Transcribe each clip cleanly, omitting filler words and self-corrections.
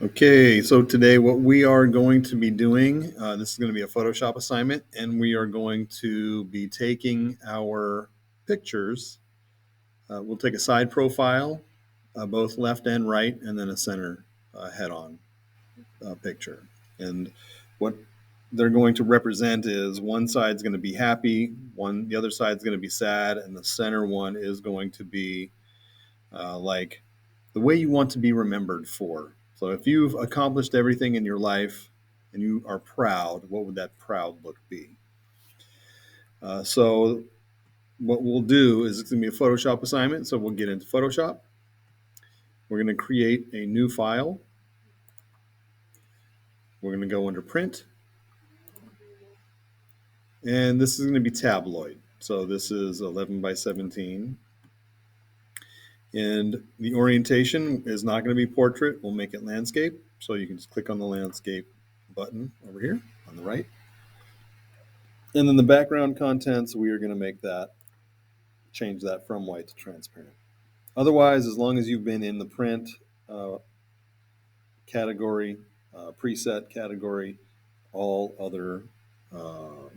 Okay, so today what we are going to be doing, this is going to be a Photoshop assignment, and we are going to be taking our pictures. We'll take a side profile, both left and right, and then a center head-on picture. And what they're going to represent is one side's going to be happy, the other side's going to be sad, and the center one is going to be like the way you want to be remembered for. So if you've accomplished everything in your life and you are proud, what would that proud look be? So what we'll do is it's going to be a Photoshop assignment. So we'll get into Photoshop. We're going to create a new file. We're going to go under print. And this is going to be tabloid. So this is 11 by 17. And the orientation is not going to be portrait. We'll make it landscape. So you can just click on the landscape button over here on the right. And then the background contents, we are going to make that, change that from white to transparent. Otherwise, as long as you've been in the print category, preset category, all other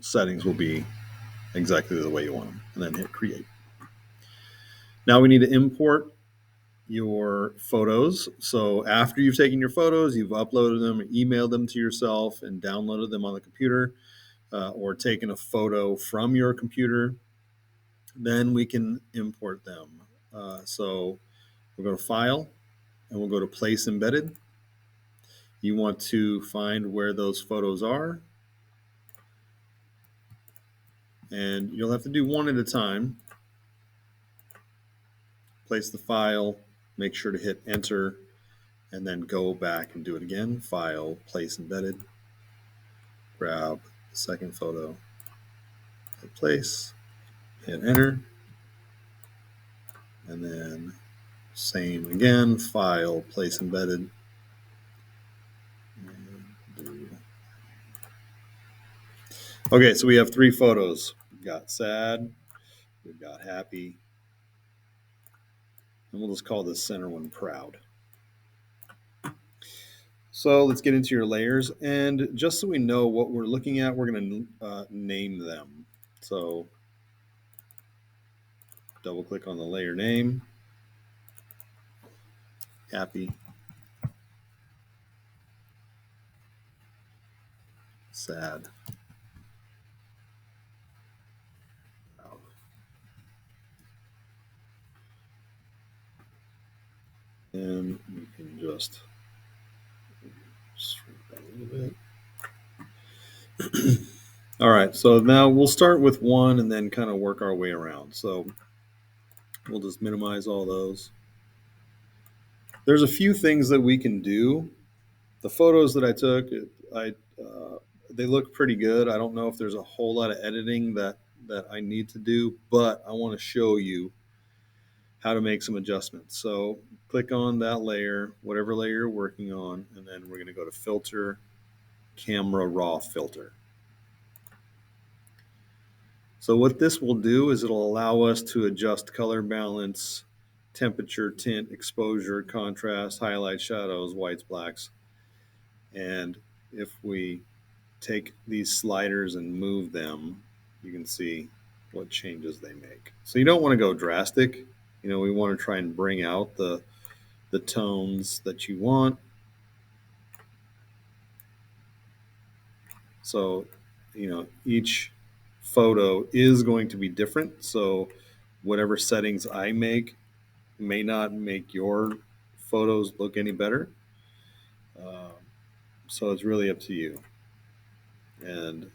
settings will be exactly the way you want them. And then hit create. Now we need to import your photos. So after you've taken your photos, you've uploaded them, emailed them to yourself, and downloaded them on the computer, or taken a photo from your computer, then we can import them. So we'll go to File, and we'll go to Place Embedded. You want to find where those photos are, and you'll have to do one at a time. Place the file, make sure to hit Enter, and then go back and do it again. File, Place Embedded, grab the second photo, hit Place, hit Enter, and then same again, File, Place Embedded. Okay, so we have three photos. We've got sad, we've got happy, and we'll just call this center one proud. So let's get into your layers, and just so we know what we're looking at, we're going to name them. So double click on the layer name, happy, sad, proud. And we can just shrink that a little bit. All right, so now we'll start with one and then kind of work our way around. So we'll just minimize all those. There's a few things that we can do. The photos that I took, they look pretty good. I don't know if there's a whole lot of editing that I need to do, but I want to show you how to make some adjustments. So click on that layer, whatever layer you're working on, and then we're going to go to Filter, Camera Raw Filter. So what this will do is it'll allow us to adjust color balance, temperature, tint, exposure, contrast, highlights, shadows, whites, blacks. And if we take these sliders and move them, you can see what changes they make. So you don't want to go drastic. We want to try and bring out the tones that you want. So, each photo is going to be different. So whatever settings I make may not make your photos look any better. So it's really up to you and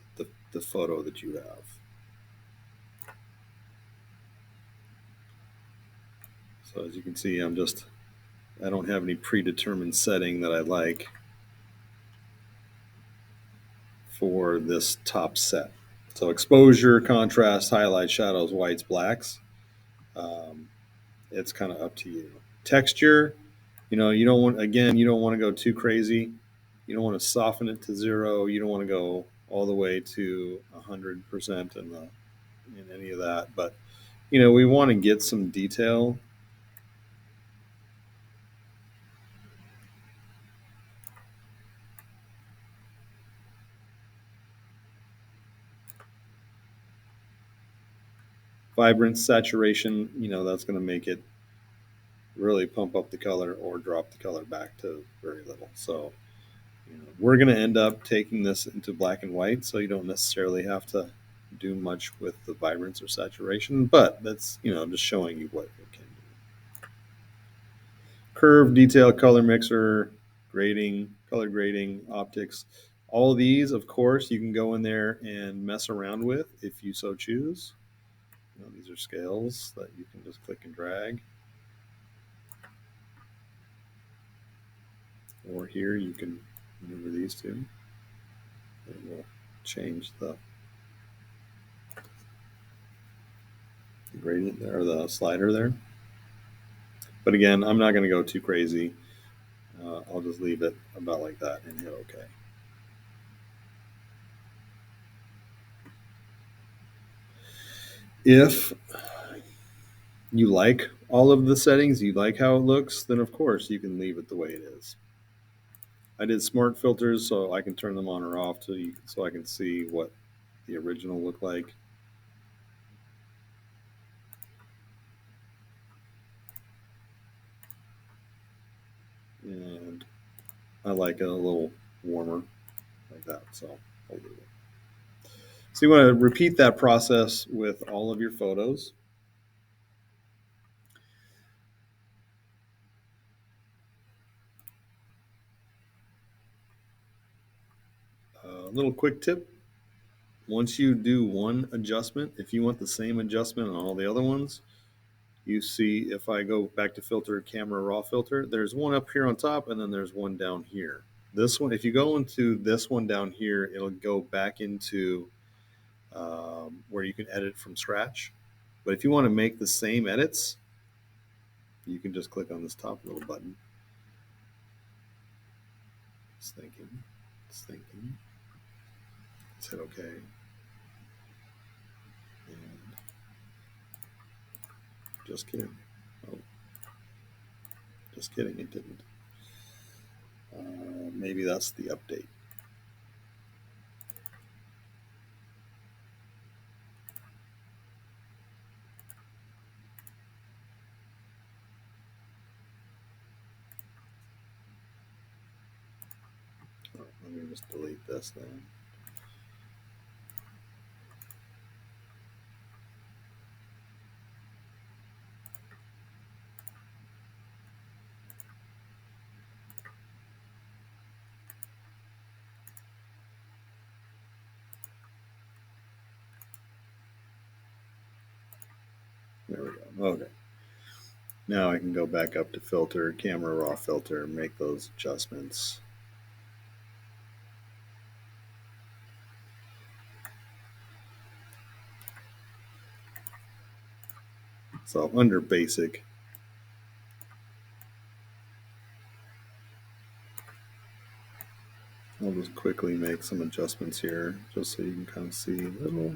the photo that you have. So as you can see, I don't have any predetermined setting that I like for this top set. So exposure, contrast, highlights, shadows, whites, blacks. It's kind of up to you. Texture, you don't want to go too crazy. You don't want to soften it to 0. You don't want to go all the way to 100% in any of that. But we want to get some detail. Vibrance, saturation, that's going to make it really pump up the color or drop the color back to very little. So we're going to end up taking this into black and white, so you don't necessarily have to do much with the vibrance or saturation, but that's just showing you what it can do. Curve, detail, color mixer, grading, color grading, optics, all of these, of course, you can go in there and mess around with if you so choose. These are scales that you can just click and drag. Or here you can maneuver these two. It will change the gradient there, or the slider there. But again, I'm not going to go too crazy. I'll just leave it about like that and hit OK. If you like all of the settings, you like how it looks, then of course you can leave it the way it is. I did smart filters so I can turn them on or off so I can see what the original looked like. And I like it a little warmer like that, so I'll leave it. So you want to repeat that process with all of your photos. A little quick tip. Once you do one adjustment, if you want the same adjustment on all the other ones, you see if I go back to filter, camera raw filter, there's one up here on top and then there's one down here. This one, if you go into this one down here, it'll go back into where you can edit from scratch. But if you want to make the same edits, you can just click on this top little button. It's thinking. It's thinking. Let's hit OK. And just kidding. Oh, just kidding. It didn't. Maybe that's the update. Let me just delete this then. There we go. Okay. Now I can go back up to filter, camera raw filter, make those adjustments. So under basic, I'll just quickly make some adjustments here just so you can kind of see a little.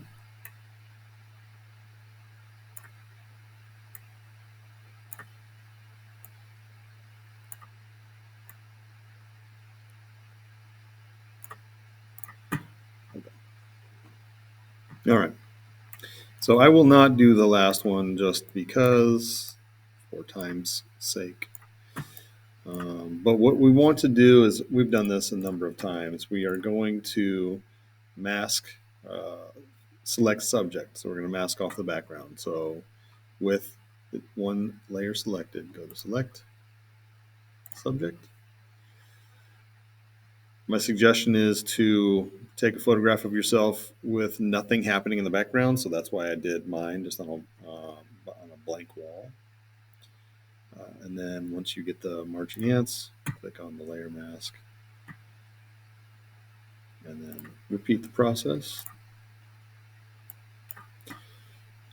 Okay. All right. So I will not do the last one just because, for time's sake. But what we want to do is, we've done this a number of times. We are going to mask, select subject. So we're going to mask off the background. So with one layer selected, go to select subject. My suggestion is to take a photograph of yourself with nothing happening in the background. So that's why I did mine just on a blank wall. And then once you get the marching ants, click on the layer mask and then repeat the process.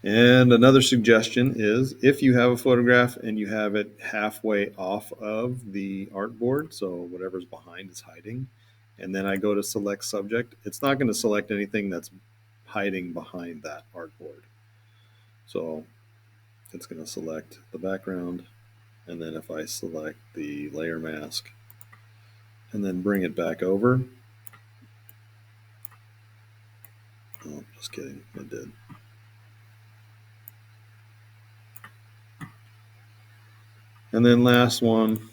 And another suggestion is, if you have a photograph and you have it halfway off of the artboard, so whatever's behind is hiding, and then I go to select subject, it's not going to select anything that's hiding behind that artboard. So it's going to select the background, and then if I select the layer mask and then bring it back over, oh, just kidding, it did. And then last one,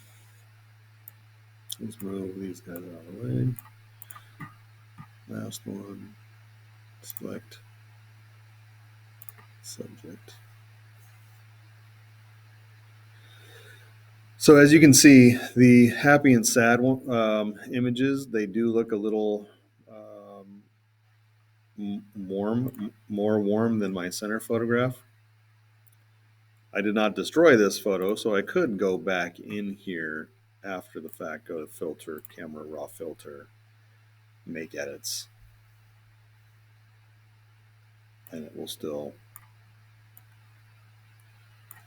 let's move these guys out of the way. Last one, select subject. So as you can see, the happy and sad images, they do look a little more warm than my center photograph. I did not destroy this photo, so I could go back in here after the fact, go to filter, camera raw filter, make edits, and it will still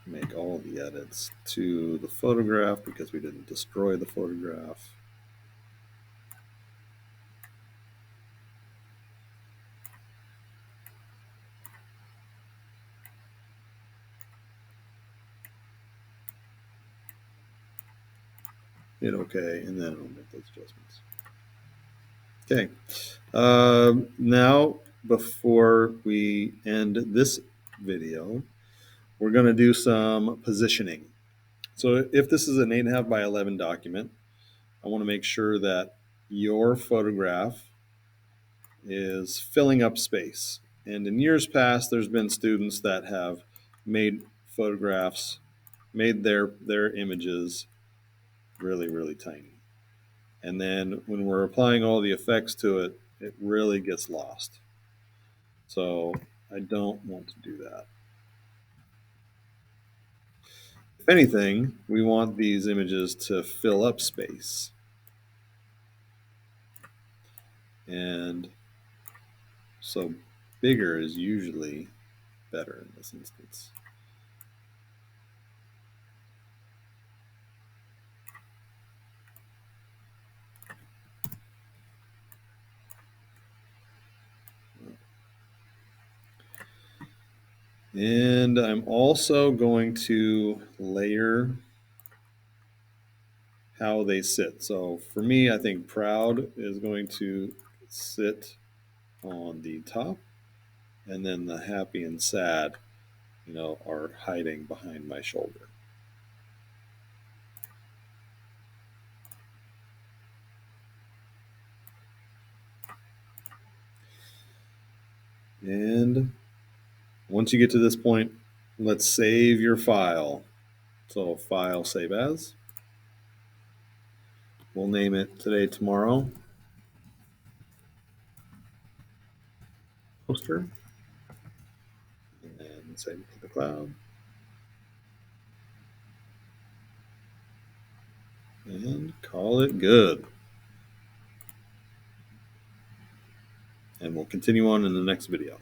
make all the edits to the photograph because we didn't destroy the photograph. Hit OK, and then it'll make those adjustments. Okay. Now, before we end this video, we're going to do some positioning. So if this is an 8.5 by 11 document, I want to make sure that your photograph is filling up space. And in years past, there's been students that have made photographs, made their images really, really tiny. And then when we're applying all the effects to it, it really gets lost. So I don't want to do that. If anything, we want these images to fill up space. And so bigger is usually better in this instance. And I'm also going to layer how they sit. So for me, I think proud is going to sit on the top, and then the happy and sad, are hiding behind my shoulder. And once you get to this point, let's save your file. So file, save as. We'll name it Today, Tomorrow Poster. And then save it to the cloud. And call it good. And we'll continue on in the next video.